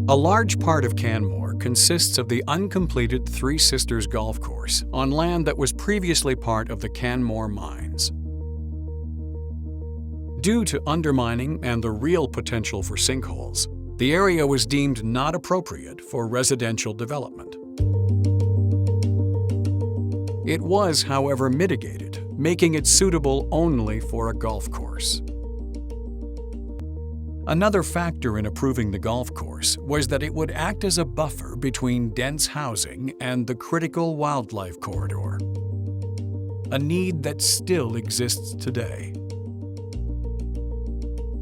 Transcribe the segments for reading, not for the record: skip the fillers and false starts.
A large part of Canmore consists of the uncompleted Three Sisters Golf Course on land that was previously part of the Canmore mines. Due to undermining and the real potential for sinkholes, the area was deemed not appropriate for residential development. It was, however, mitigated, making it suitable only for a golf course. Another factor in approving the golf course was that it would act as a buffer between dense housing and the critical wildlife corridor, a need that still exists today.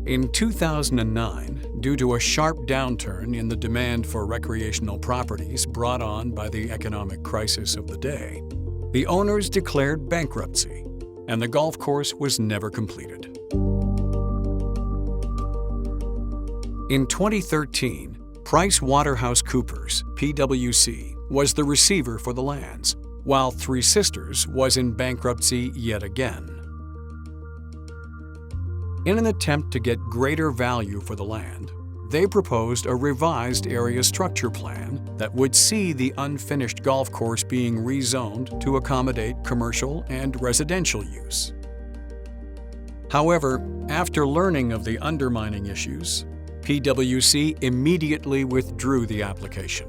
In 2009, due to a sharp downturn in the demand for recreational properties brought on by the economic crisis of the day, the owners declared bankruptcy, and the golf course was never completed. In 2013, PricewaterhouseCoopers, PwC, was the receiver for the lands, while Three Sisters was in bankruptcy yet again. In an attempt to get greater value for the land, they proposed a revised area structure plan that would see the unfinished golf course being rezoned to accommodate commercial and residential use. However, after learning of the undermining issues, PwC immediately withdrew the application.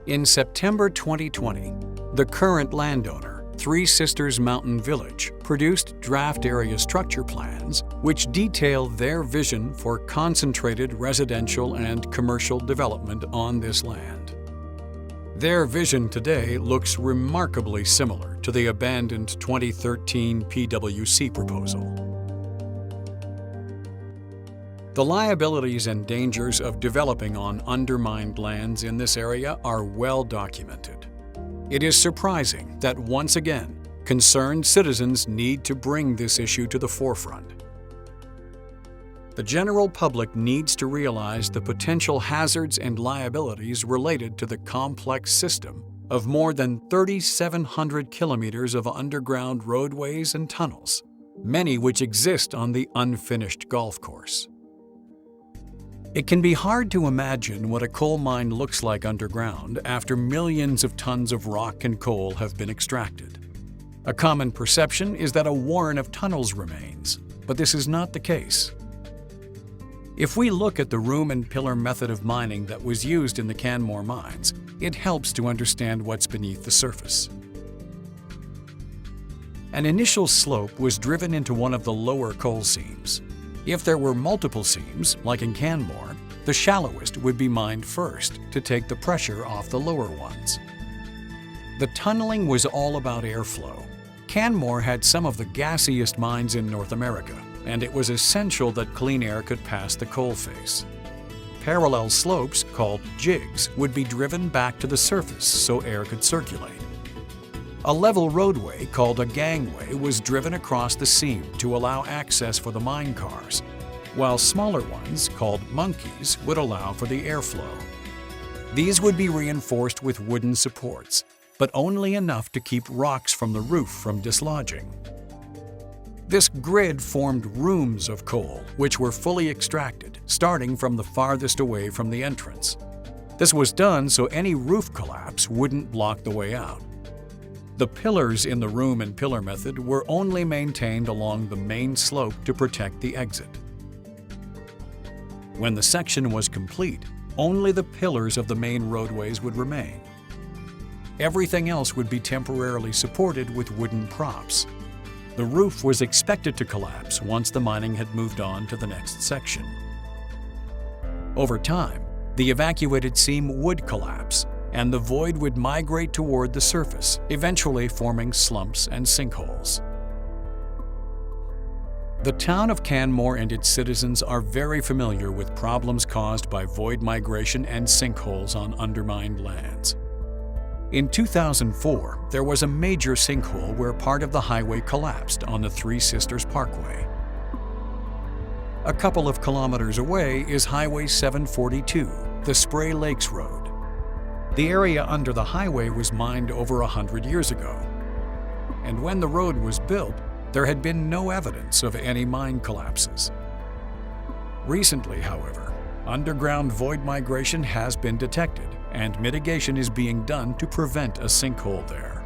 In September 2020, the current landowner, Three Sisters Mountain Village, produced draft area structure plans which detail their vision for concentrated residential and commercial development on this land. Their vision today looks remarkably similar to the abandoned 2013 PwC proposal. The liabilities and dangers of developing on undermined lands in this area are well documented. It is surprising that once again, concerned citizens need to bring this issue to the forefront. The general public needs to realize the potential hazards and liabilities related to the complex system of more than 3,700 kilometers of underground roadways and tunnels, many which exist on the unfinished golf course. It can be hard to imagine what a coal mine looks like underground after millions of tons of rock and coal have been extracted. A common perception is that a warren of tunnels remains, but this is not the case. If we look at the room and pillar method of mining that was used in the Canmore mines, it helps to understand what's beneath the surface. An initial slope was driven into one of the lower coal seams. If there were multiple seams, like in Canmore, the shallowest would be mined first to take the pressure off the lower ones. The tunneling was all about airflow. Canmore had some of the gassiest mines in North America, and it was essential that clean air could pass the coal face. Parallel slopes, called jigs, would be driven back to the surface so air could circulate. A level roadway called a gangway was driven across the seam to allow access for the mine cars, while smaller ones, called monkeys, would allow for the airflow. These would be reinforced with wooden supports, but only enough to keep rocks from the roof from dislodging. This grid formed rooms of coal, which were fully extracted, starting from the farthest away from the entrance. This was done so any roof collapse wouldn't block the way out. The pillars in the room and pillar method were only maintained along the main slope to protect the exit. When the section was complete, only the pillars of the main roadways would remain. Everything else would be temporarily supported with wooden props. The roof was expected to collapse once the mining had moved on to the next section. Over time, the evacuated seam would collapse, and the void would migrate toward the surface, eventually forming slumps and sinkholes. The town of Canmore and its citizens are very familiar with problems caused by void migration and sinkholes on undermined lands. In 2004, there was a major sinkhole where part of the highway collapsed on the Three Sisters Parkway. A couple of kilometers away is Highway 742, the Spray Lakes Road. The area under the highway was mined over 100 years ago, and when the road was built, there had been no evidence of any mine collapses. Recently, however, underground void migration has been detected, and mitigation is being done to prevent a sinkhole there.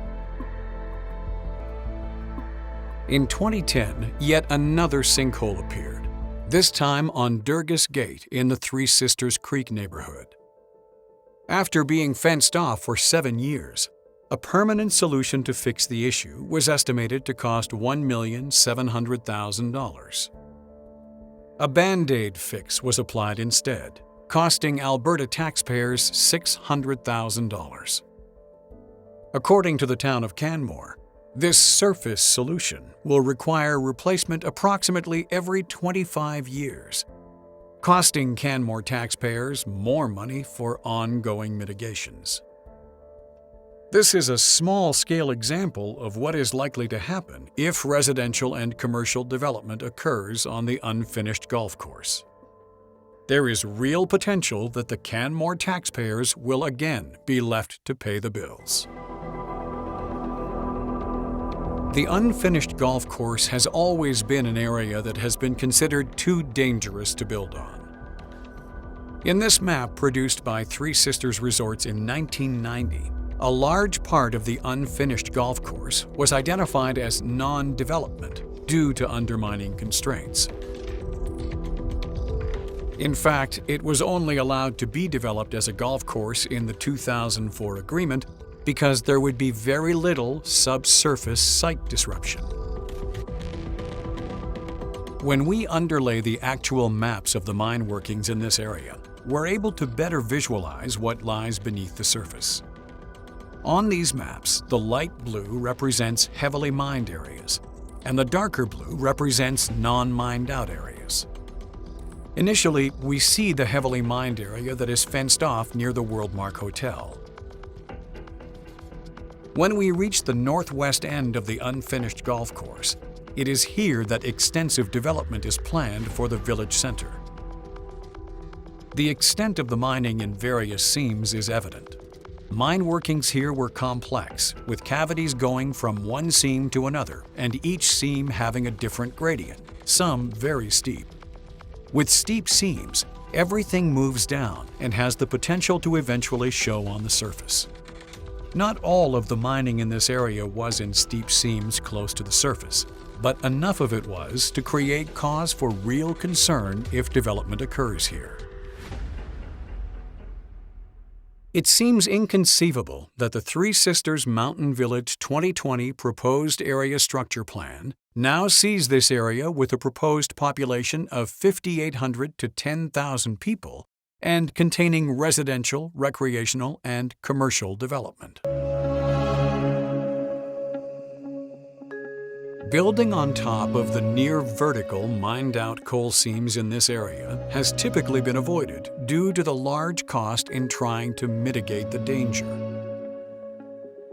In 2010, yet another sinkhole appeared, this time on Durgis Gate in the Three Sisters Creek neighborhood. After being fenced off for 7 years, a permanent solution to fix the issue was estimated to cost $1,700,000. A Band-Aid fix was applied instead, costing Alberta taxpayers $600,000. According to the town of Canmore, this surface solution will require replacement approximately every 25 years, costing Canmore taxpayers more money for ongoing mitigations. This is a small-scale example of what is likely to happen if residential and commercial development occurs on the unfinished golf course. There is real potential that the Canmore taxpayers will again be left to pay the bills. The unfinished golf course has always been an area that has been considered too dangerous to build on. In this map produced by Three Sisters Resorts in 1990, a large part of the unfinished golf course was identified as non-development due to undermining constraints. In fact, it was only allowed to be developed as a golf course in the 2004 agreement because there would be very little subsurface site disruption. When we underlay the actual maps of the mine workings in this area, we're able to better visualize what lies beneath the surface. On these maps, the light blue represents heavily mined areas, and the darker blue represents non-mined out areas. Initially, we see the heavily mined area that is fenced off near the Worldmark Hotel. When we reach the northwest end of the unfinished golf course, it is here that extensive development is planned for the village center. The extent of the mining in various seams is evident. Mine workings here were complex, with cavities going from one seam to another, and each seam having a different gradient, some very steep. With steep seams, everything moves down and has the potential to eventually show on the surface. Not all of the mining in this area was in steep seams close to the surface, but enough of it was to create cause for real concern if development occurs here. It seems inconceivable that the Three Sisters Mountain Village 2020 Proposed Area Structure Plan now sees this area with a proposed population of 5,800 to 10,000 people and containing residential, recreational, and commercial development. Building on top of the near-vertical mined-out coal seams in this area has typically been avoided due to the large cost in trying to mitigate the danger.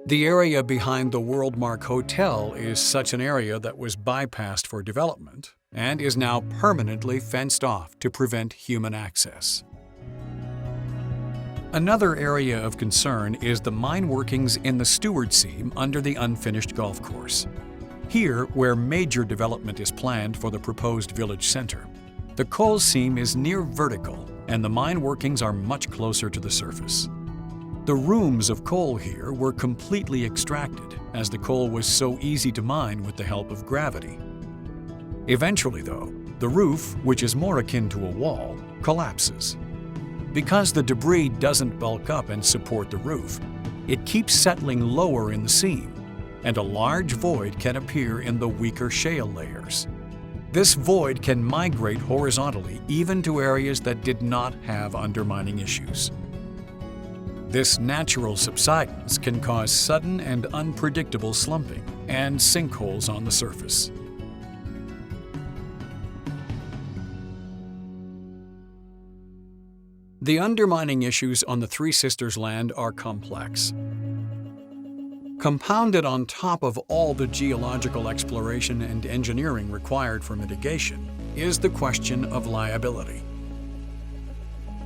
The area behind the Worldmark Hotel is such an area that was bypassed for development and is now permanently fenced off to prevent human access. Another area of concern is the mine workings in the Stewart Seam under the unfinished golf course. Here, where major development is planned for the proposed village center, the coal seam is near vertical and the mine workings are much closer to the surface. The rooms of coal here were completely extracted as the coal was so easy to mine with the help of gravity. Eventually, though, the roof, which is more akin to a wall, collapses. Because the debris doesn't bulk up and support the roof, it keeps settling lower in the seam, and a large void can appear in the weaker shale layers. This void can migrate horizontally even to areas that did not have undermining issues. This natural subsidence can cause sudden and unpredictable slumping and sinkholes on the surface. The undermining issues on the Three Sisters land are complex. Compounded on top of all the geological exploration and engineering required for mitigation is the question of liability.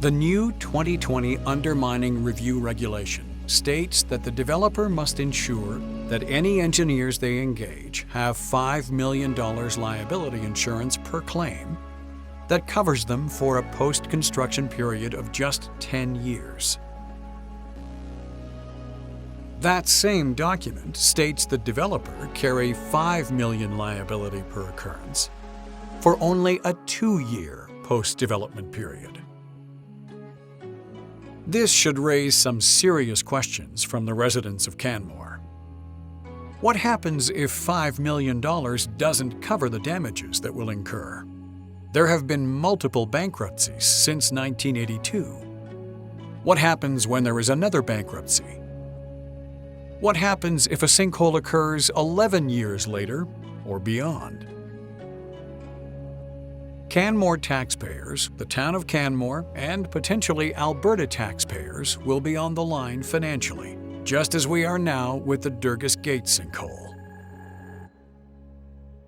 The new 2020 Undermining Review Regulation states that the developer must ensure that any engineers they engage have $5 million liability insurance per claim, that covers them for a post-construction period of just 10 years. That same document states the developer carry $5 million liability per occurrence for only a 2-year post-development period. This should raise some serious questions from the residents of Canmore. What happens if $5 million doesn't cover the damages that will incur? There have been multiple bankruptcies since 1982. What happens when there is another bankruptcy? What happens if a sinkhole occurs 11 years later or beyond? Canmore taxpayers, the town of Canmore, and potentially Alberta taxpayers will be on the line financially, just as we are now with the Durgis Gate sinkhole.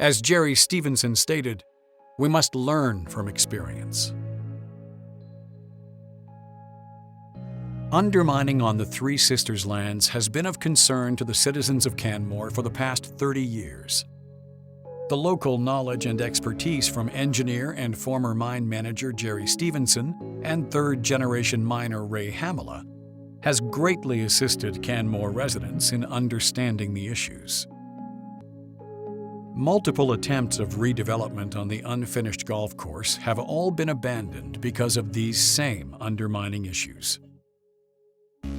As Jerry Stevenson stated, we must learn from experience. Undermining on the Three Sisters lands has been of concern to the citizens of Canmore for the past 30 years. The local knowledge and expertise from engineer and former mine manager Jerry Stevenson and third-generation miner Ray Hamela has greatly assisted Canmore residents in understanding the issues. Multiple attempts of redevelopment on the unfinished golf course have all been abandoned because of these same undermining issues.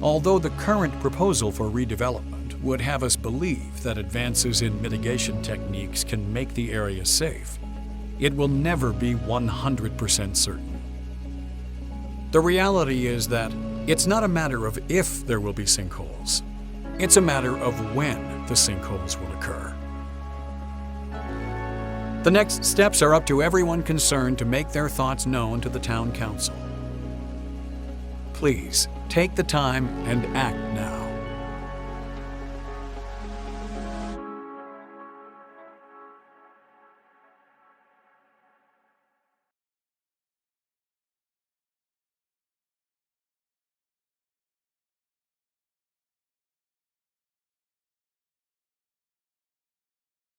Although the current proposal for redevelopment would have us believe that advances in mitigation techniques can make the area safe, it will never be 100% certain. The reality is that it's not a matter of if there will be sinkholes. It's a matter of when the sinkholes will occur. The next steps are up to everyone concerned to make their thoughts known to the town council. Please take the time and act now.